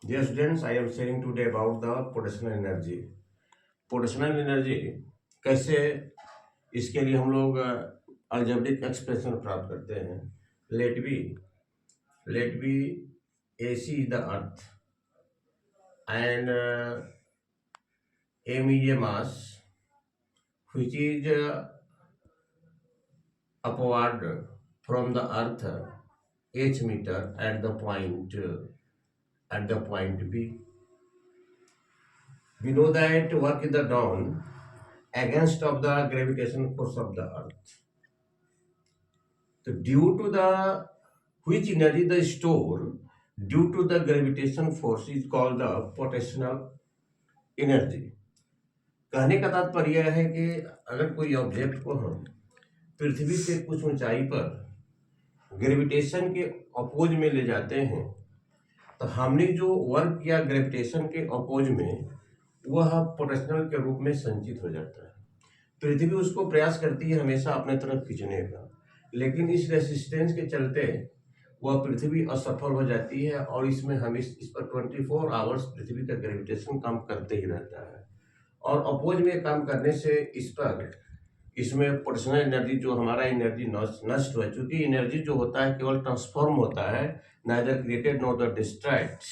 Dear students, I am sharing today about the potential energy. Potential energy कैसे, इसके लिए हम लोग अलजेब्रिक एक्सप्रेशन प्राप्त करते हैं. Let be AC is the earth and M is a mass which is upward from the earth h meter at the point B. We know that work is done against of the gravitation force of the earth. So due to the which energy the store due to the gravitation force is called the potential energy. कहने का तात्पर्य है कि अगर कोई object को हम पृथ्वी से कुछ ऊंचाई पर ग्रेविटेशन के अपोज में ले जाते हैं तो हमने जो वर्क किया ग्रेविटेशन के अपोज में वह पोटेंशियल के रूप में संचित हो जाता है. पृथ्वी उसको प्रयास करती है हमेशा अपने तरफ खींचने का, लेकिन इस रेसिस्टेंस के चलते वह पृथ्वी असफल हो जाती है और इसमें हम इस पर 24 आवर्स पृथ्वी का ग्रेविटेशन काम करते ही रहता है. और अपोज में काम करने से इसमें पोटेंशियल एनर्जी जो हमारा एनर्जी नष्ट हुआ, चूंकि एनर्जी जो होता है केवल ट्रांसफॉर्म होता है, neither created not the distracts.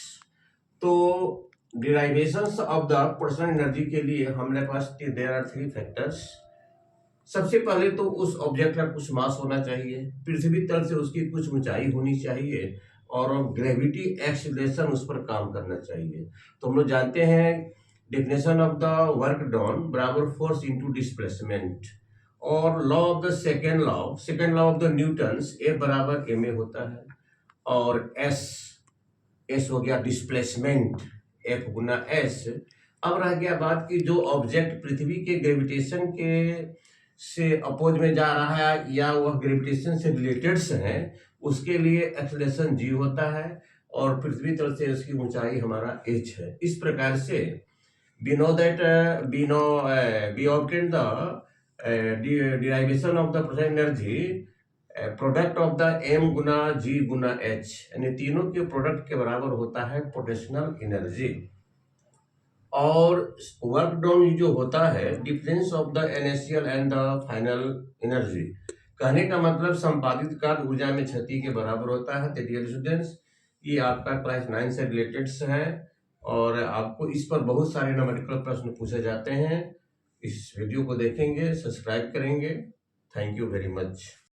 तो डिराइवेशंस ऑफ द पोटेंशियल एनर्जी के लिए हमारे पास देयर आर 3 फैक्टर्स. सबसे पहले तो उस ऑब्जेक्ट का कुछ मास होना चाहिए, पृथ्वी तल से उसकी कुछ ऊंचाई होनी चाहिए और ग्रेविटी एक्सीलरेशन उस पर काम करना चाहिए. तो हम लोग जानते हैं definition of the work done बराबर फोर्स इनटू डिस्प्लेसमेंट, और law of the second law of the Newton's A बराबर एम ए होता है, और एस हो गया डिस्प्लेसमेंट एफ गुना एस. अब रह गया बात कि जो ऑब्जेक्ट पृथ्वी के ग्रेविटेशन के से अपोज में जा रहा है या वह ग्रेविटेशन से रिलेटेड है, उसके लिए एक्सेलरेशन जी होता है और पृथ्वी तल से उसकी ऊंचाई हमारा एच है. इस प्रकार से we obtain the derivation of the potential energy product of the m Guna g Guna h, यानी तीनों के प्रोडक्ट के बराबर होता है पोटेंशियल एनर्जी. और वर्क डन जो होता है difference of the initial and the final energy. कहने का मतलब संपादित कार्य ऊर्जा में क्षति के बराबर होता है. डियर स्टूडेंट्स, ये आपका क्लास 9 से रिलेटेड है और आपको इस पर बहुत सारे न्यूमेरिकल प्रश्न पूछे जाते हैं. इस वीडियो को देखेंगे, सब्सक्राइब करेंगे. Thank you very much.